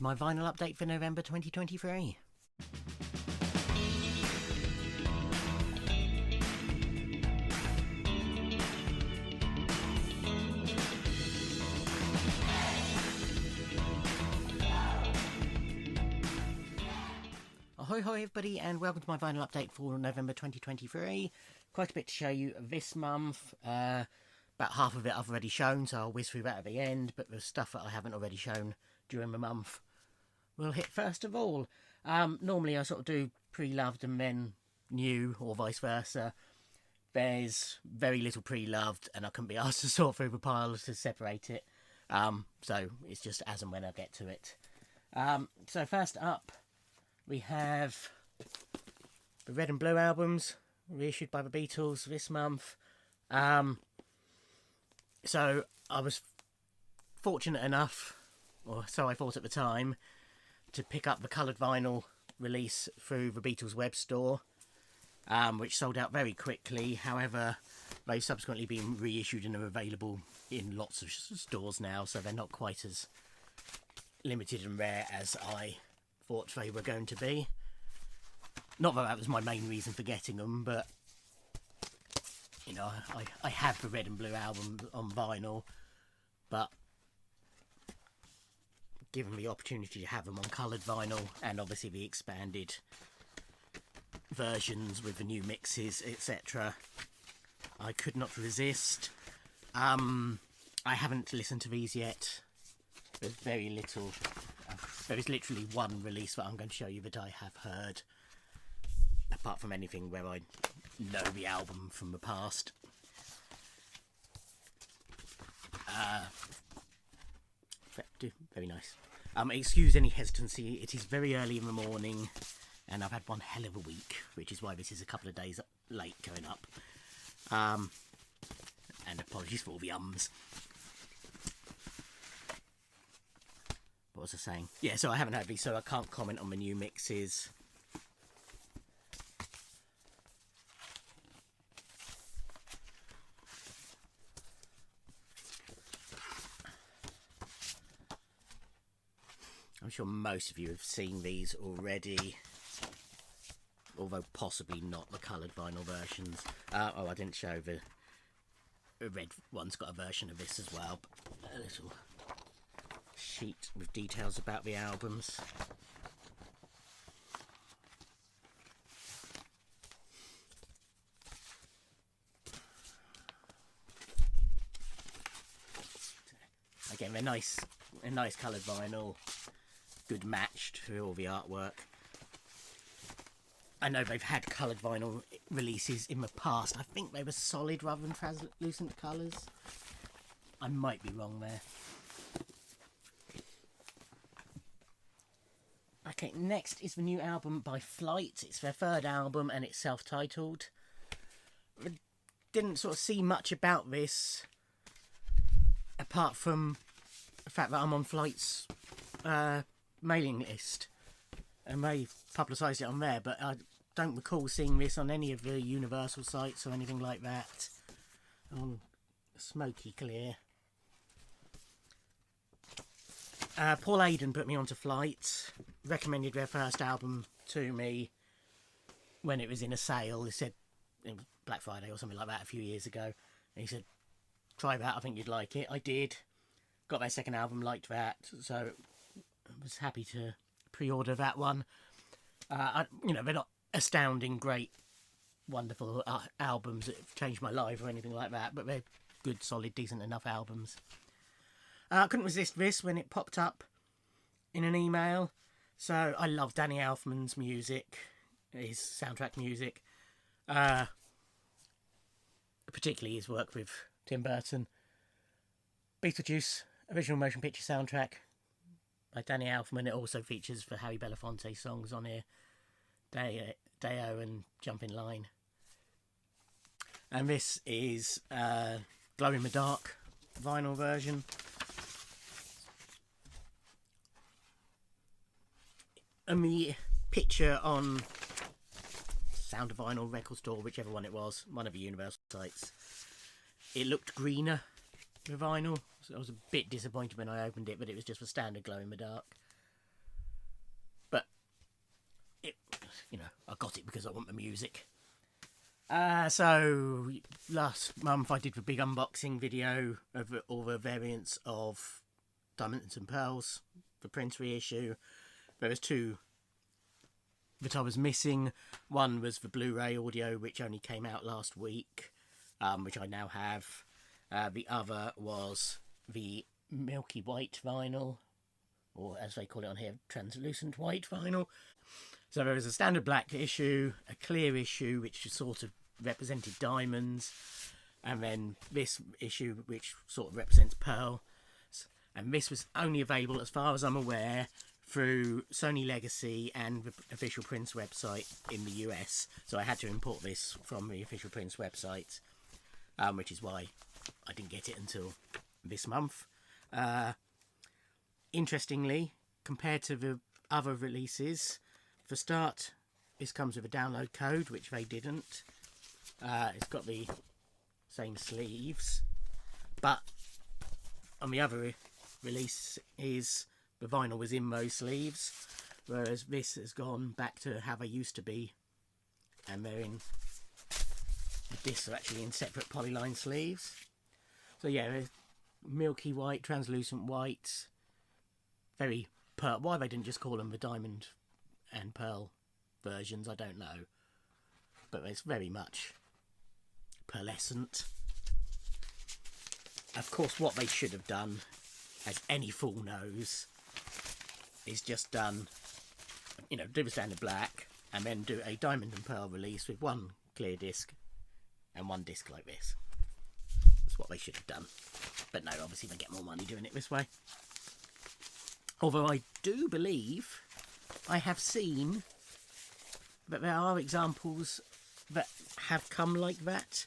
to my vinyl update for November 2023. Ahoy hoy everybody, and welcome to my vinyl update for November 2023. Quite a bit to show you this month. About half of it I've already shown, so I'll whiz through that at the end, but there's stuff that I haven't already shown during the month we'll hit first of all. Normally I sort of do pre-loved and then new, or vice versa. There's very little pre-loved, and I couldn't be asked to sort through the piles to separate it. So it's just as and when I get to it. So first up, we have the Red and Blue albums, reissued by the Beatles this month. So I was fortunate enough, or so I thought at the time, to pick up the coloured vinyl release through the Beatles web store, which sold out very quickly. However, they've subsequently been reissued and are available in lots of stores now, so they're not quite as limited and rare as I thought they were going to be. Not that that was my main reason for getting them, but you know, I have the Red and Blue album on vinyl, but given the opportunity to have them on coloured vinyl, and obviously the expanded versions with the new mixes, etc., I could not resist. I haven't listened to these yet. There's very little. There is literally one release that I'm going to show you that I have heard, apart from anything where I know the album from the past. Very nice. Excuse any hesitancy, it is very early in the morning and I've had one hell of a week, which is why this is a couple of days late going up. And apologies for all the ums. What was I saying? Yeah, so I haven't had these, so I can't comment on the new mixes. I'm sure most of you have seen these already, although possibly not the coloured vinyl versions. Oh, I didn't show the red one's got a version of this as well. But a little sheet with details about the albums. Again, they're nice, a nice coloured vinyl, good matched through all the artwork. I know they've had coloured vinyl releases in the past. I think they were solid rather than translucent colours. I might be wrong there. Okay, next is the new album by Flight. It's their third album and it's self-titled. I didn't sort of see much about this, apart from the fact that I'm on Flight's mailing list, and they publicised it on there, but I don't recall seeing this on any of the Universal sites or anything like that. On Smoky Clear. Paul Aiden put me onto Flight, recommended their first album to me when it was in a sale. He said, it was Black Friday or something like that a few years ago, and he said, try that, I think you'd like it. I did. Got their second album, liked that, so I was happy to pre-order that one. You know, they're not astounding, great, wonderful albums that have changed my life or anything like that, but they're good, solid, decent enough albums. I couldn't resist this when it popped up in an email. So I love Danny Elfman's music, his soundtrack music, particularly his work with Tim Burton. Beetlejuice, original motion picture soundtrack by Danny Elfman. It also features the Harry Belafonte songs on here, Deo and Jump in Line. And this is Glow in the Dark vinyl version. And the picture on Sound of Vinyl Record Store, whichever one it was, one of the Universal sites, it looked greener, the vinyl. So I was a bit disappointed when I opened it, but it was just a standard glow in the dark. got it because I want the music. So last month I did a big unboxing video of all the variants of Diamonds and Pearls, the Prince reissue. There was 2 that I was missing. One was the Blu-ray audio, which only came out last week, which I now have. The other was the milky white vinyl, or as they call it on here, translucent white vinyl. So there was a standard black issue, a clear issue, which sort of represented diamonds, and then this issue, which sort of represents pearl. And this was only available, as far as I'm aware, through Sony Legacy and the official Prince website in the US. So I had to import this from the official Prince website, which is why I didn't get it until this month. Interestingly, compared to the other releases, for start, this comes with a download code, which they didn't. It's got the same sleeves, but on the other release is the vinyl was in those sleeves, whereas this has gone back to how they used to be, and they're in, the discs are actually in separate polyline sleeves. So yeah, milky white, translucent white, very pearl. Why they didn't just call them the diamond and pearl versions, I don't know, but it's very much pearlescent. Of course, what they should have done, as any fool knows, is just done, you know, do the standard black and then do a diamond and pearl release with 1 clear disc and 1 disc like this. That's what they should have done. But no, obviously they get more money doing it this way. Although I do believe I have seen that there are examples that have come like that.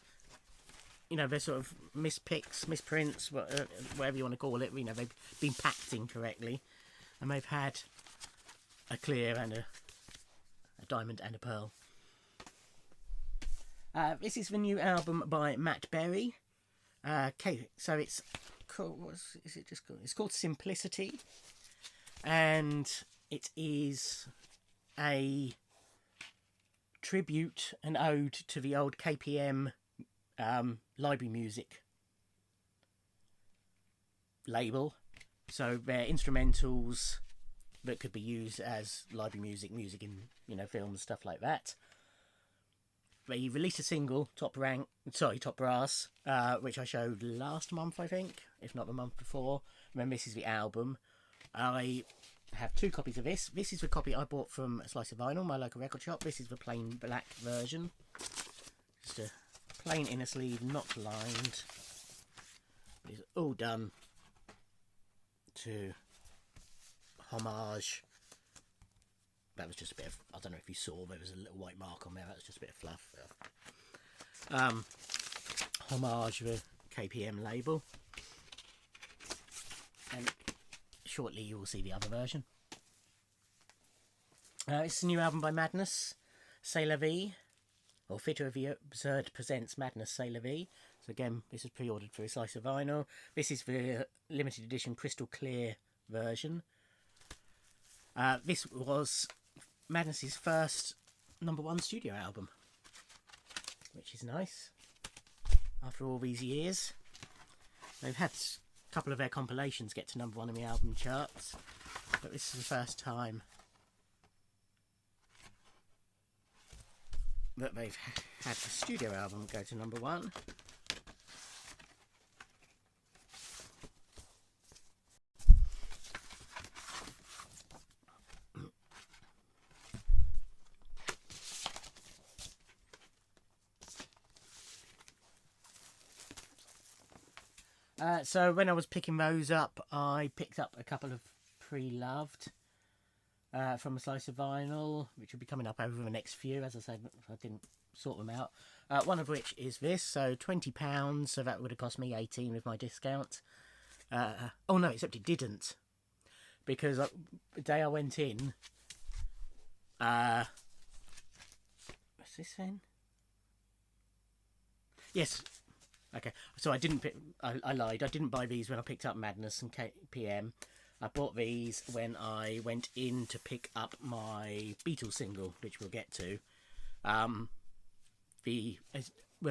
You know, they're sort of mispicks, misprints, whatever you want to call it. You know, they've been packed incorrectly, and they've had a clear and a diamond and a pearl. This is the new album by Matt Berry. Okay, so it's called, what is it just called? It's called Simplicity, and it is a tribute, an ode to the old KPM library music label. So they're instrumentals that could be used as library music in, you know, films, stuff like that. They released a single, Top Brass, which I showed last month, I think, if not the month before. And then this is the album. I have 2 copies of this. This is the copy I bought from A Slice of Vinyl, my local record shop. This is the plain black version. Just a plain inner sleeve, not lined. It's all done to homage. That was just a bit of, I don't know if you saw, there was a little white mark on there. That was just a bit of fluff. Homage the KPM label. And shortly you will see the other version. It's a new album by Madness, C'est La Vie, or Fitter of the Absurd presents Madness, C'est La Vie. So again, this is pre-ordered for A Slice of Vinyl. This is the limited edition crystal clear version. This was Madness's first #1 studio album, which is nice after all these years. They've had a couple of their compilations get to #1 in the album charts, but this is the first time that they've had a studio album go to #1. So when I was picking those up, I picked up a couple of Pre-Loved from A Slice of Vinyl, which will be coming up over the next few. As I said, I didn't sort them out. One of which is this, so £20, so that would have cost me 18 with my discount. Oh no, except it didn't, because the day I went in, what's this then? Yes. Okay, so I didn't pick, I lied, I didn't buy these when I picked up Madness and KPM. I bought these when I went in to pick up my Beatles single, which we'll get to. When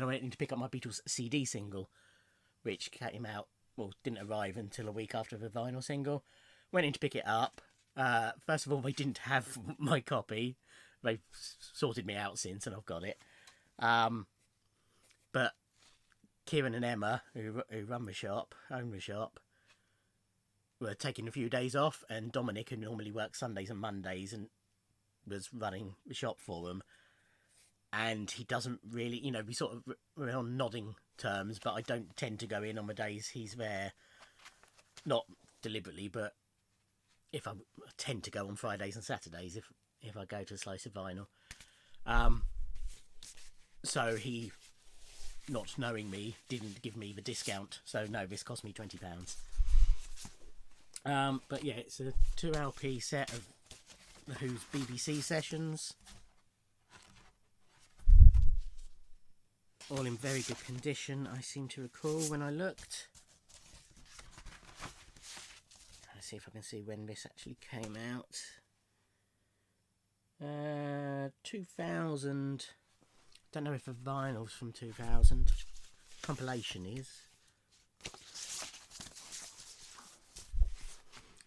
I went in to pick up my Beatles CD single, which came out, well, didn't arrive until a week after the vinyl single. Went in to pick it up. First of all, they didn't have my copy. They've sorted me out since, and I've got it. But Kieran and Emma, who own the shop, were taking a few days off, and Dominic, who normally works Sundays and Mondays, and was running the shop for them. And he doesn't really, we sort of we're on nodding terms, but I don't tend to go in on the days he's there. Not deliberately, but if I tend to go on Fridays and Saturdays if I go to a Slice of Vinyl. So he, not knowing me, didn't give me the discount. So no, this cost me £20. But yeah, it's a 2 LP set of the Who's BBC sessions. All in very good condition, I seem to recall when I looked. Let's see if I can see when this actually came out. 2000. Don't know if the vinyl's from 2000. Compilation is.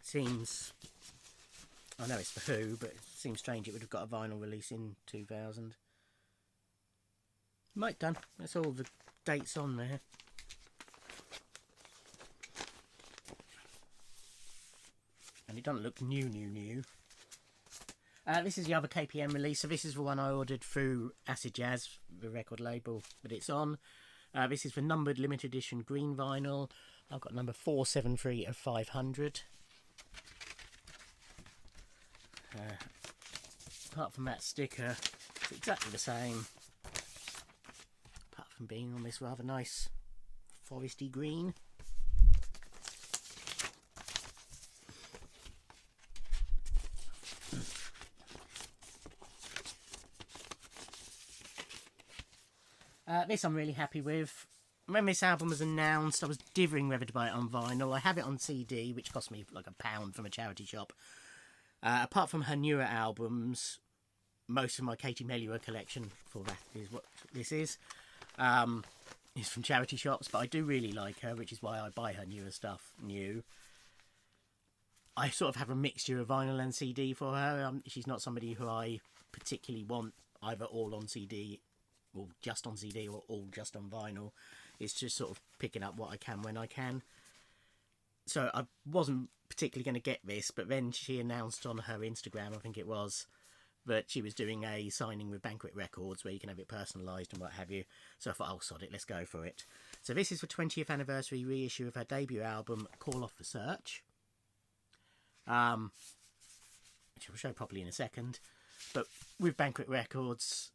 Seems. I know it's The Who, but it seems strange it would have got a vinyl release in 2000. Might done. That's all the dates on there. And it doesn't look new. This is the other KPM release. So this is the one I ordered through Acid Jazz, the record label that it's on. This is the numbered limited edition green vinyl. I've got number 473 of 500. Apart from that sticker, it's exactly the same. Apart from being on this rather nice foresty green. This I'm really happy with. When this album was announced, I was dithering whether to buy it on vinyl. I have it on CD, which cost me like £1 from a charity shop. Apart from her newer albums, most of my Katie Melua collection, for that is what this is from charity shops. But I do really like her, which is why I buy her newer stuff new. I sort of have a mixture of vinyl and CD for her. She's not somebody who I particularly want either all on CD or just on CD or all just on vinyl. It's just sort of picking up what I can when I can. So I wasn't particularly going to get this, but then she announced on her Instagram, I think it was, that she was doing a signing with Banquet Records where you can have it personalised and what have you. So I thought, oh, sod it, let's go for it. So this is the 20th anniversary reissue of her debut album, Call Off the Search, which I'll show properly in a second. But with Banquet Records,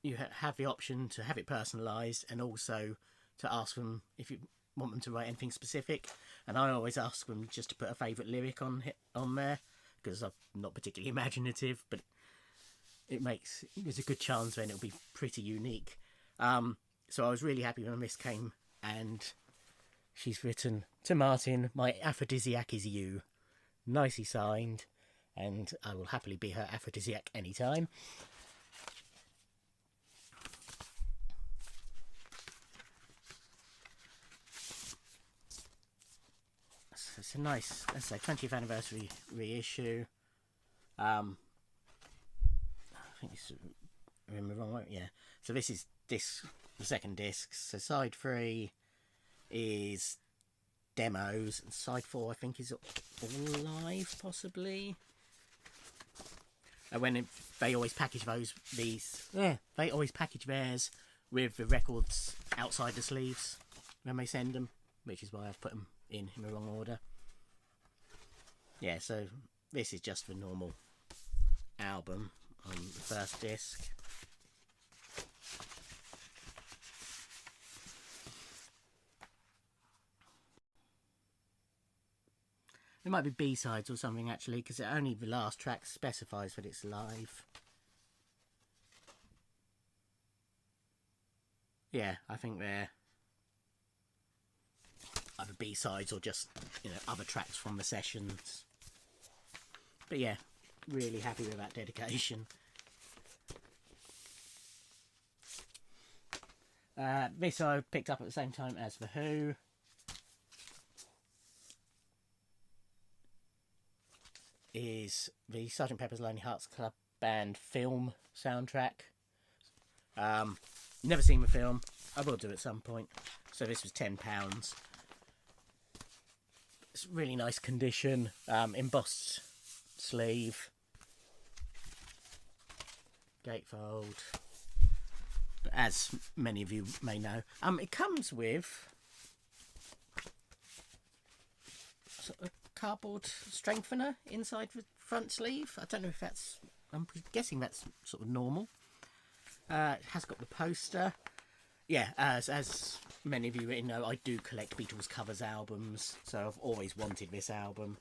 you have the option to have it personalised and also to ask them if you want them to write anything specific. And I always ask them just to put a favourite lyric on there, because I'm not particularly imaginative, but there's a good chance then it'll be pretty unique. So I was really happy when this came, and she's written, "To Martin, my aphrodisiac is you." Nicely signed, and I will happily be her aphrodisiac anytime. It's a nice, let's say, 20th anniversary reissue. I think it's in the wrong way. Yeah. So this is the second disc. So side 3 is demos, and side 4 I think is all live, possibly. And they always package they always package theirs with the records outside the sleeves when they send them, which is why I've put them in the wrong order. Yeah, so this is just the normal album on the first disc. It might be B-sides or something, actually, because only the last track specifies that it's live. Yeah, I think they're either B-sides or just, other tracks from the sessions. But yeah, really happy with that dedication. This I picked up at the same time as The Who. Is the Sgt Pepper's Lonely Hearts Club Band film soundtrack. Never seen the film. I will do at some point. So this was £10. It's really nice condition. Embossed sleeve. Gatefold. But as many of you may know, it comes with sort of cardboard strengthener inside the front sleeve. I don't know if that's... I'm guessing that's sort of normal. It has got the poster. Yeah, as many of you know, I do collect Beatles covers albums, so I've always wanted this album.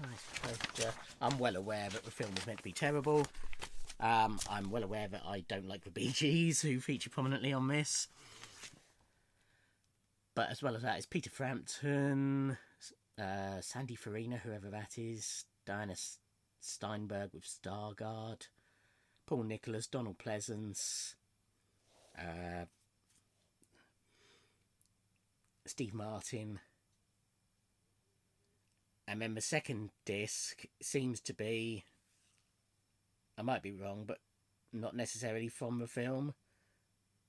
Nice poster. I'm well aware that the film was meant to be terrible. I'm well aware that I don't like the Bee Gees, who feature prominently on this. But as well as that, it's Peter Frampton, Sandy Farina, whoever that is, Diana Steinberg with Stargard, Paul Nicholas, Donald Pleasance, Steve Martin. And then the second disc seems to be, I might be wrong, but not necessarily from the film.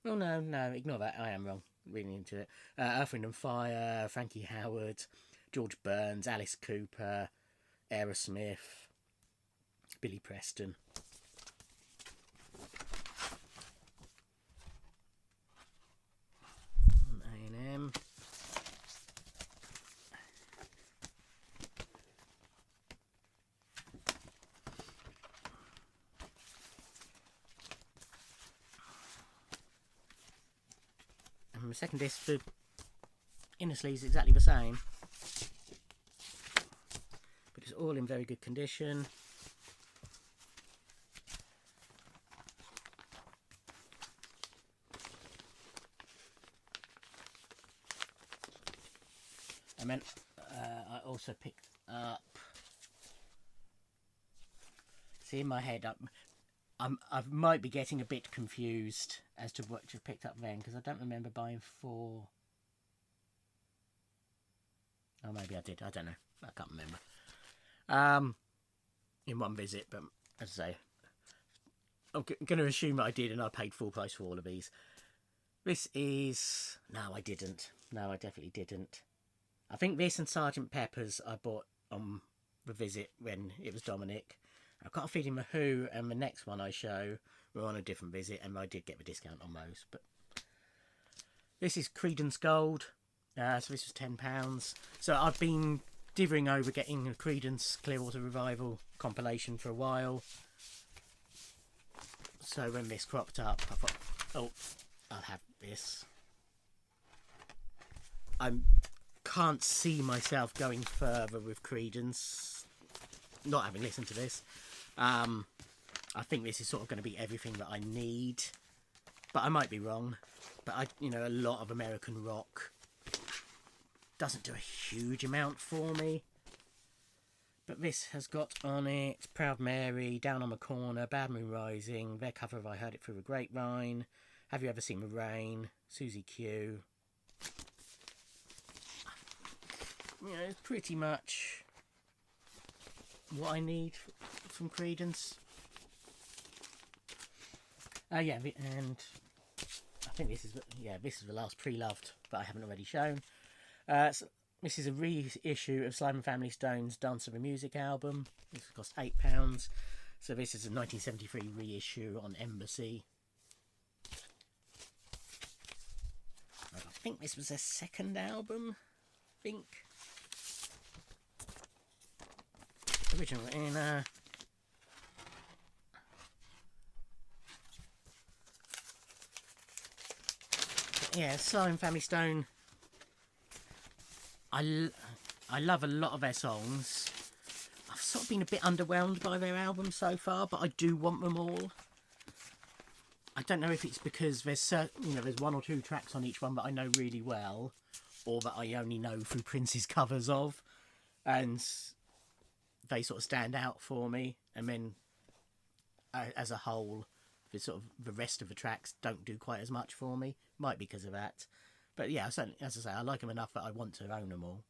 Oh, no, ignore that. I am wrong. Reading into it. Earth, Wind and Fire, Frankie Howard, George Burns, Alice Cooper, Aerosmith, Billy Preston. A&M. And the second disc, the inner sleeve is exactly the same, but it's all in very good condition. And then I also picked up, see, in my head, I might be getting a bit confused as to what you picked up then, because I don't remember buying 4. Oh, maybe I did. I don't know. I can't remember. In one visit, but as I say, I'm going to assume that I did, and I paid full price for all of these. This is... No, I didn't. No, I definitely didn't. I think this and Sgt Peppers I bought on the visit when it was Dominic. I've got a feeling the Who and the next one I show were on a different visit, and I did get the discount on those. But this is Credence Gold. So this was £10. So I've been divvying over getting a Credence Clearwater Revival compilation for a while. So when this cropped up, I thought, oh, I'll have this. I can't see myself going further with Credence, not having listened to this. I think this is sort of going to be everything that I need, but I might be wrong. But a lot of American rock doesn't do a huge amount for me. But this has got on it Proud Mary, Down on the Corner, Bad Moon Rising, their cover of I Heard It Through the Grapevine, Have You Ever Seen the Rain, Susie Q. It's pretty much what I need from Credence. Yeah, and I think this is the last Pre-Loved that I haven't already shown. So this is a reissue of Sly and Family Stone's Dance of the Music album. This cost £8. So this is a 1973 reissue on Embassy. I think this was their second album. Original in yeah, Sly and Family Stone. I love a lot of their songs. I've sort of been a bit underwhelmed by their album so far, but I do want them all. I don't know if it's because there's one or two tracks on each one that I know really well, or that I only know through Prince's covers of, and they sort of stand out for me, and then as a whole, the sort of the rest of the tracks don't do quite as much for me. Might be because of that, but yeah, certainly, as I say, I like them enough that I want to own them all.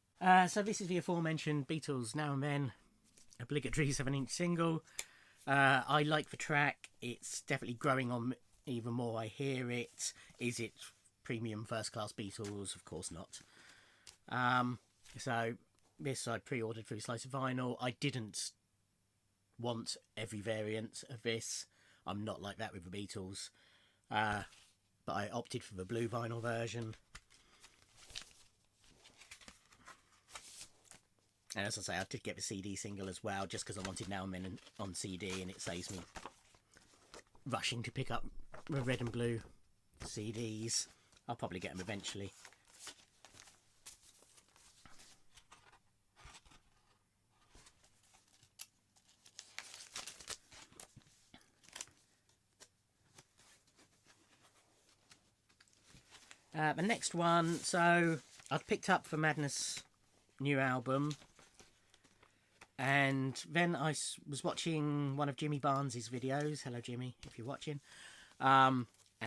So this is the aforementioned Beatles Now and Then obligatory 7-inch single. I like the track. It's definitely growing on even more I hear it. Is it premium first class Beatles? Of course not. So this I pre-ordered through Slice of Vinyl. I didn't want every variant of this. I'm not like that with the Beatles. But I opted for the blue vinyl version. And as I say, I did get the CD single as well, just because I wanted Now and Then on CD, and it saves me rushing to pick up the red and blue CDs. I'll probably get them eventually. The next one, so I've picked up the Madness new album, and then I was watching one of Jimmy Barnes's videos. Hello Jimmy, if you're watching. And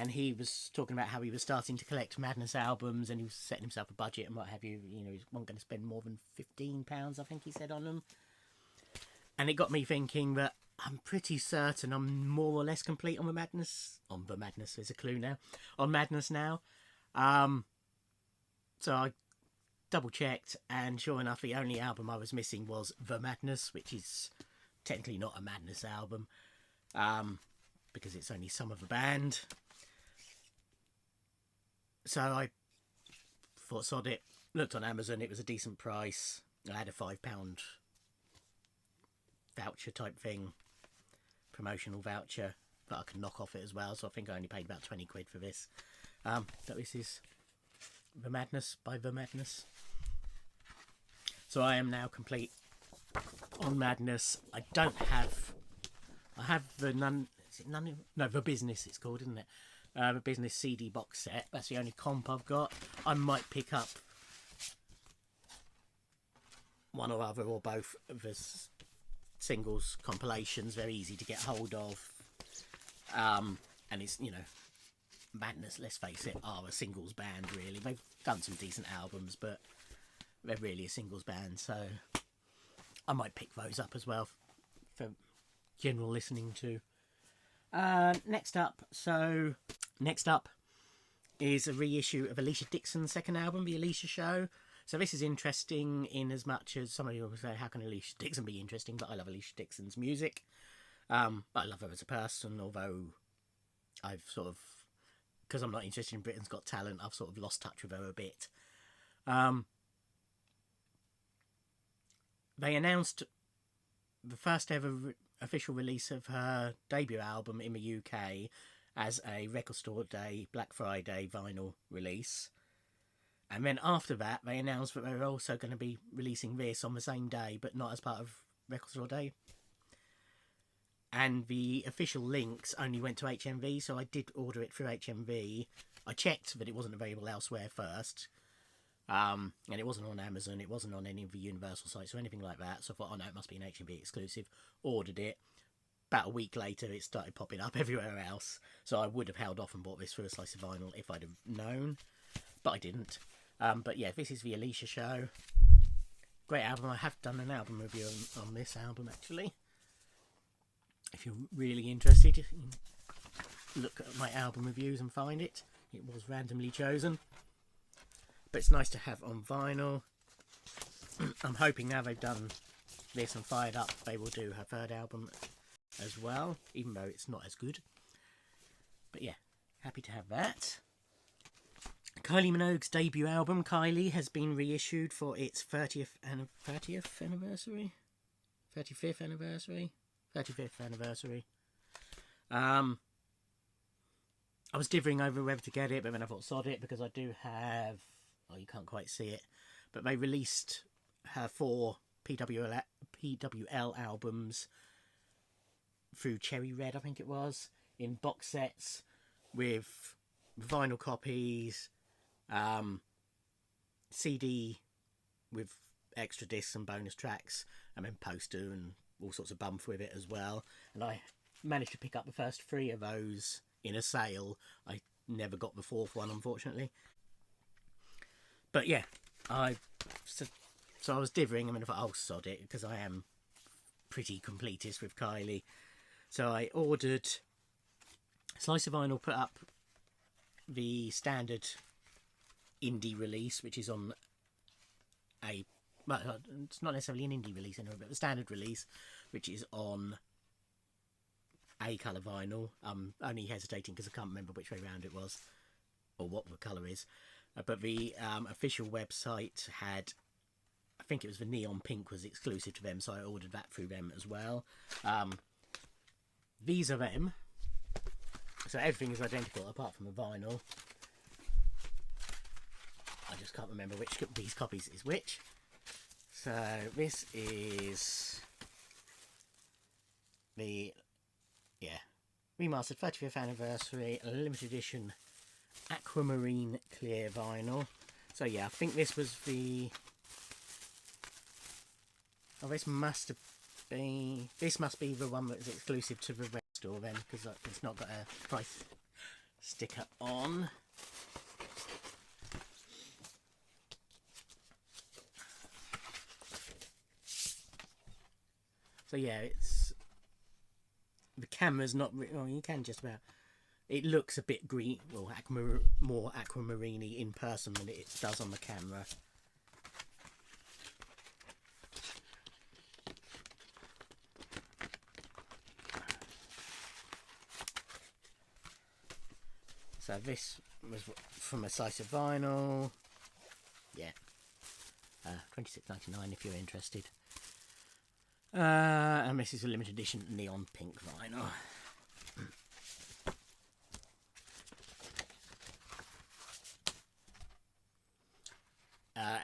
he was talking about how he was starting to collect Madness albums, and he was setting himself a budget and what have you. You know, he wasn't going to spend more than £15, I think he said, on them. And it got me thinking that I'm pretty certain I'm more or less complete on the Madness. On the Madness, there's a clue now. On Madness now. So I double checked, and sure enough, the only album I was missing was The Madness, which is technically not a Madness album, because it's only some of the band. So I thought, sod it, looked on Amazon, it was a decent price. I had a £5 voucher type thing, promotional voucher that I could knock off it as well, so I think I only paid about 20 quid for this. But this is The Madness by The Madness. So I am now complete on Madness. I have the The Business it's called, isn't it? The Business CD box set. That's the only comp I've got. I might pick up one or other or both of the singles compilations. Very easy to get hold of. And it's, you know, Madness, let's face it, are a singles band, really. They've done some decent albums, but they're really a singles band, so I might pick those up as well for general listening to. Next up is a reissue of Alicia Dixon's second album, The Alicia Show. So this is interesting in as much as some of you will say, how can Alicia Dixon be interesting? But I love Alicia Dixon's music. But I love her as a person, although I've sort of, because I'm not interested in Britain's Got Talent, I've sort of lost touch with her a bit. They announced the first ever official release of her debut album in the UK as a Record Store Day, Black Friday vinyl release. And then after that, they announced that they were also going to be releasing this on the same day, but not as part of Record Store Day. And the official links only went to HMV, so I did order it through HMV. I checked that it wasn't available elsewhere first. And it wasn't on Amazon, it wasn't on any of the Universal sites or anything like that. So I thought, oh no, it must be an HMV exclusive. Ordered it. About a week later, it started popping up everywhere else. So I would have held off and bought this through a Slice of Vinyl if I'd have known. But I didn't. But yeah, this is the Alicia Show. Great album. I have done an album review on this album, actually. If you're really interested, you can look at my album reviews and find it. It was randomly chosen. But it's nice to have on vinyl. I'm hoping now they've done this and fired up, they will do her third album as well, even though it's not as good. But yeah, happy to have that. Kylie Minogue's debut album, Kylie, has been reissued for its 35th anniversary. I was dithering over whether to get it, but then I thought, sod it, because I do have, oh, you can't quite see it, but they released her 4 PWL albums through Cherry Red, I think it was, in box sets with vinyl copies, CD with extra discs and bonus tracks, and then poster and all sorts of bump with it as well. And I managed to pick up the first 3 of those in a sale. I never got the 4th one, unfortunately. But yeah, so I was dithering, and then I thought, oh, sod it, because I am pretty completist with Kylie. So I ordered Slice of Vinyl, put up the standard indie release, which is on a... well, it's not necessarily an indie release anyway, but the standard release, which is on a colour vinyl. I'm only hesitating because I can't remember which way round it was, or what the colour is. But the official website had... I think it was the neon pink was exclusive to them, so I ordered that through them as well. These are them. So everything is identical apart from the vinyl. I just can't remember which of these copies is which. So this is the remastered 35th anniversary limited edition aquamarine clear vinyl. So yeah, I think this was the... oh, this must be the one that is exclusive to the red store then, because it's not got a price sticker on. So yeah, it's... the camera's not... well, you can just about... it looks a bit green, well, more aquamarine-y in person than it does on the camera. So this was from a Slice of Vinyl. Yeah. $26.99 if you're interested. And this is a limited edition neon pink vinyl.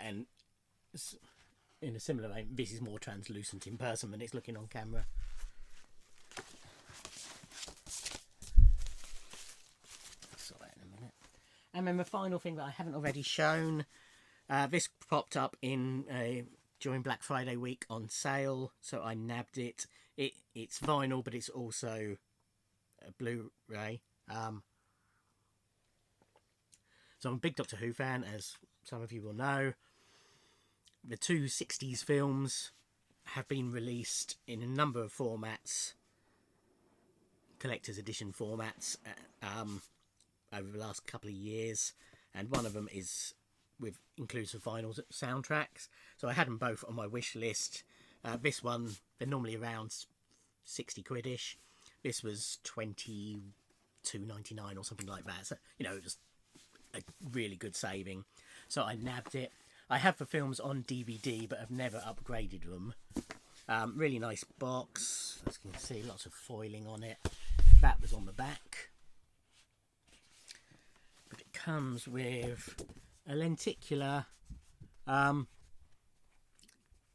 And in a similar way, this is more translucent in person than it's looking on camera. And then the final thing that I haven't already shown, this popped up during Black Friday week on sale, so I nabbed it. It's vinyl, but it's also a Blu-ray. So I'm a big Doctor Who fan, as some of you will know. The 2 60s films have been released in a number of formats, collector's edition formats, over the last couple of years, and one of them is with inclusive vinyl soundtracks. So I had them both on my wish list. This one, they're normally around 60 quid-ish. This was $22.99 or something like that. So, you know, just a really good saving. So I nabbed it. I have the films on DVD, but I've never upgraded them. Really nice box. As you can see, lots of foiling on it. That was on the back. But it comes with a lenticular.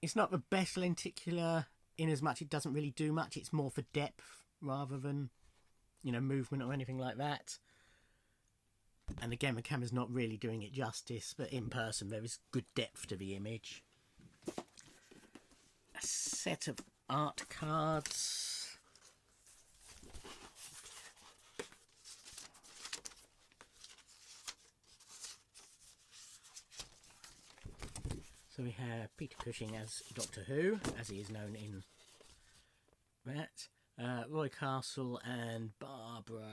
It's not the best lenticular in as much it doesn't really do much. It's more for depth rather than, you know, movement or anything like that. And again, the camera's not really doing it justice, but in person there is good depth to the image. A set of art cards. So we have Peter Cushing as Doctor Who, as he is known in that. Roy Castle and Barbara.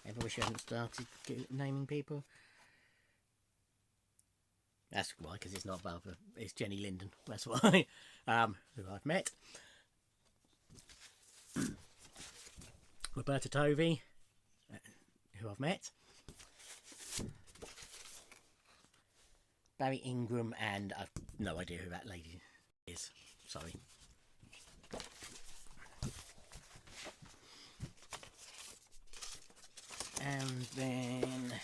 Ever wish you hadn't started naming people? That's why, because it's not Barbara, it's Jenny Linden. That's why. Who I've met. Roberta Tovey, who I've met. Barry Ingram, and I've no idea who that lady is. Sorry. And then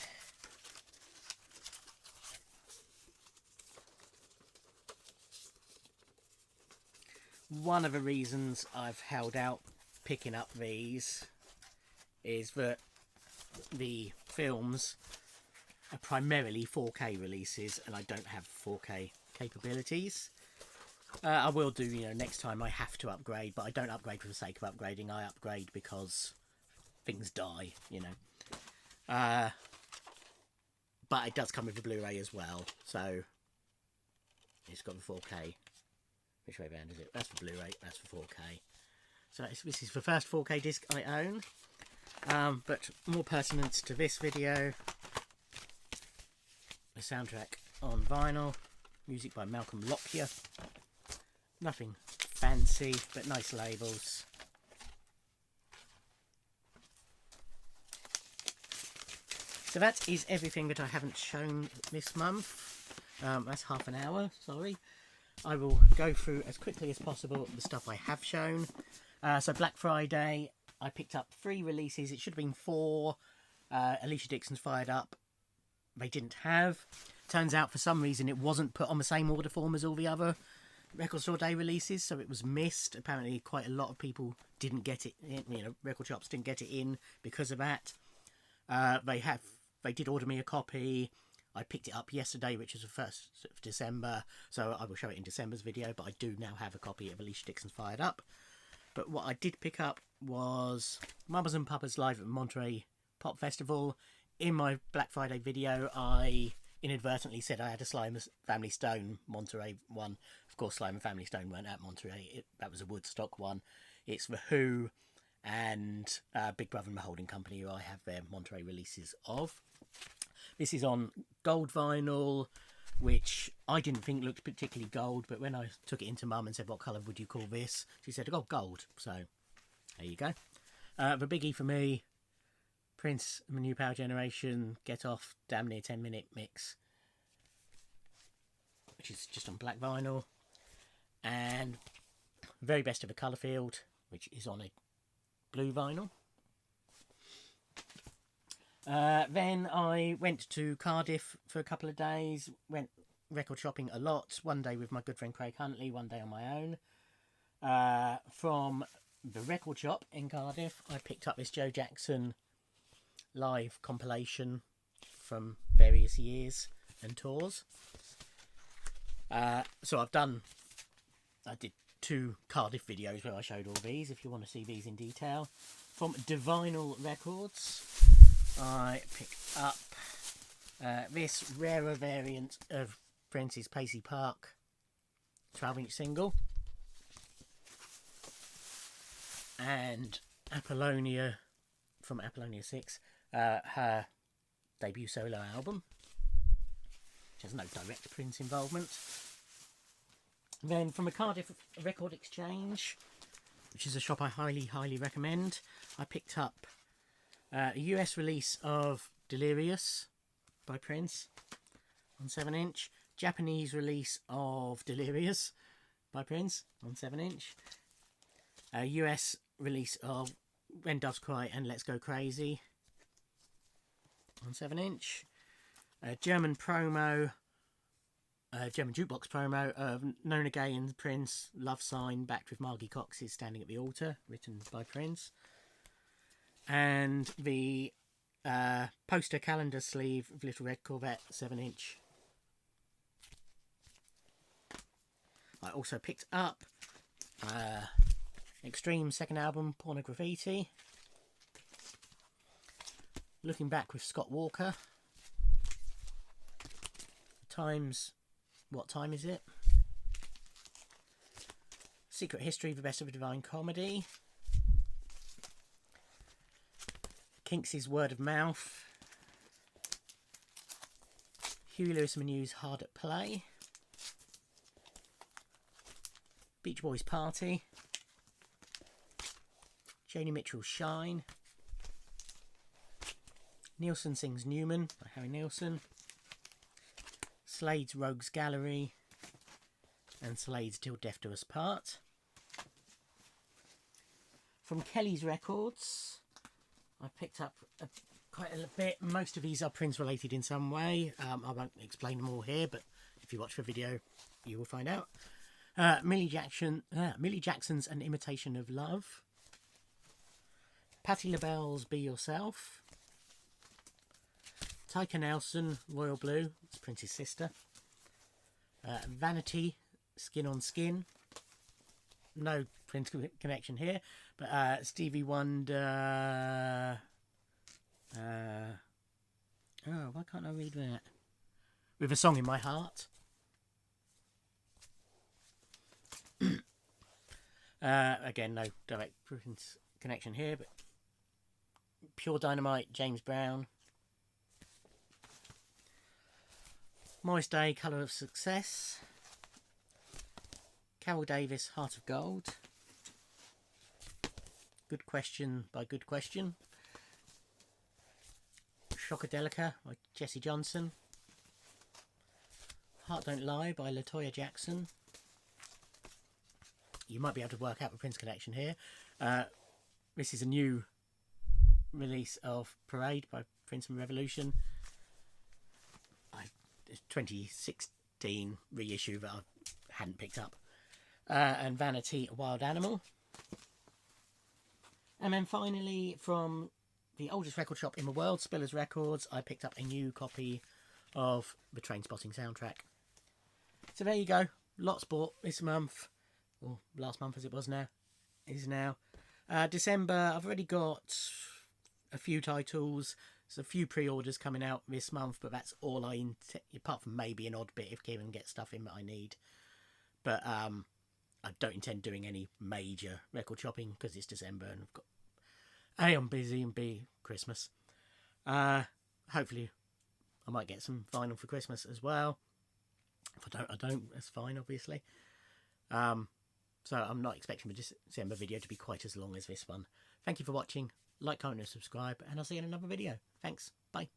one of the reasons I've held out picking up these is that the films are primarily 4K releases, and I don't have 4K capabilities. I will do, next time I have to upgrade, but I don't upgrade for the sake of upgrading. I upgrade because things die, but it does come with the Blu-ray as well, so it's got the 4K. Which way round is it? That's for Blu-ray, that's for 4K. So this is the first 4K disc I own. But more pertinent to this video, the soundtrack on vinyl, music by Malcolm Lockyer. Nothing fancy, but nice labels. So that is everything that I haven't shown this month. That's half an hour, sorry. I will go through as quickly as possible the stuff I have shown. So Black Friday, I picked up 3 releases. It should have been 4. Alicia Dixon's Fired Up. They didn't have. Turns out for some reason it wasn't put on the same order form as all the other Record Store Day releases, so it was missed. Apparently quite a lot of people didn't get it in, record shops didn't get it in because of that. They did order me a copy. I picked it up yesterday, which is the 1st of December, so I will show it in December's video, but I do now have a copy of Alicia Dixon's Fired Up. But what I did pick up was Mamas and Papas Live at Monterey Pop Festival. In my Black Friday video, I inadvertently said I had a Sly and Family Stone Monterey one. Of course, Sly and Family Stone weren't at Monterey. That was a Woodstock one. It's The Who and Big Brother and the Holding Company, who I have their Monterey releases of. This is on gold vinyl, which I didn't think looked particularly gold, but when I took it into Mum and said, what colour would you call this? She said, oh, gold. So, there you go. The biggie for me, Prince and the New Power Generation, Get Off, damn near 10-minute mix, which is just on black vinyl. And Very Best of a Colour Field, which is on a blue vinyl. Then I went to Cardiff for a couple of days, went record shopping a lot, one day with my good friend Craig Huntley, one day on my own. From the record shop in Cardiff, I picked up this Joe Jackson live compilation from various years and tours. So I did 2 Cardiff videos where I showed all these, if you want to see these in detail. From Divinal Records, I picked up this rarer variant of Prince's Paisley Park 12-inch single, and Apollonia from Apollonia 6, her debut solo album, which has no direct Prince involvement. Then from a Cardiff Record Exchange, which is a shop I highly recommend, I picked up a US release of Delirious by Prince on 7-inch, Japanese release of Delirious by Prince on 7-inch, a US release of When Doves Cry and Let's Go Crazy on 7-inch, a German promo, German jukebox promo of Nona Gay and Prince, Love Sign, backed with Margie Cox's Standing at the Altar, written by Prince. And the poster calendar sleeve of Little Red Corvette 7-inch. I also picked up Extreme second album, Pornograffiti. Looking Back with Scott Walker. Times, What Time Is It? Secret History, The Best of a Divine Comedy. Kinks' Word of Mouth. Huey Lewis and the News, Hard at Play. Beach Boys Party. Joni Mitchell's Shine. Nielsen Sings Newman by Harry Nielsen. Slade's Rogues Gallery. And Slade's Till Death Do Us Part. From Kelly's Records, I picked up quite a bit. Most of these are Prince related in some way. I won't explain them all here, but if you watch the video, you will find out. Millie Jackson's An Imitation of Love. Patti LaBelle's Be Yourself. Tyka Nelson, Royal Blue, it's Prince's sister. Vanity, Skin on Skin. No Prince connection here, but Stevie Wonder. Oh, why can't I read that? With a Song in My Heart. Again, no direct Prince connection here, but Pure Dynamite, James Brown. Morris Day, Colour of Success. Carol Davis, Heart of Gold. Good Question by Good Question. Shockadelica by Jesse Johnson. Heart Don't Lie by LaToya Jackson. You might be able to work out the Prince connection here. This is a new release of Parade by Prince and Revolution. It's 2016 reissue that I hadn't picked up. And Vanity, A Wild Animal. And then finally, from the oldest record shop in the world, Spillers Records, I picked up a new copy of the Trainspotting soundtrack. So there you go. Lots bought this month. Or last month as it was now. Is now. December, I've already got a few titles. There's a few pre-orders coming out this month, but that's all I intend, apart from maybe an odd bit if Kieran gets stuff in that I need. But I don't intend doing any major record shopping because it's December and I've got A, I'm busy, and B, Christmas. Hopefully I might get some vinyl for Christmas as well. If I don't, that's fine, obviously. So I'm not expecting the December video to be quite as long as this one. Thank you for watching. Like, comment and subscribe, and I'll see you in another video. Thanks. Bye.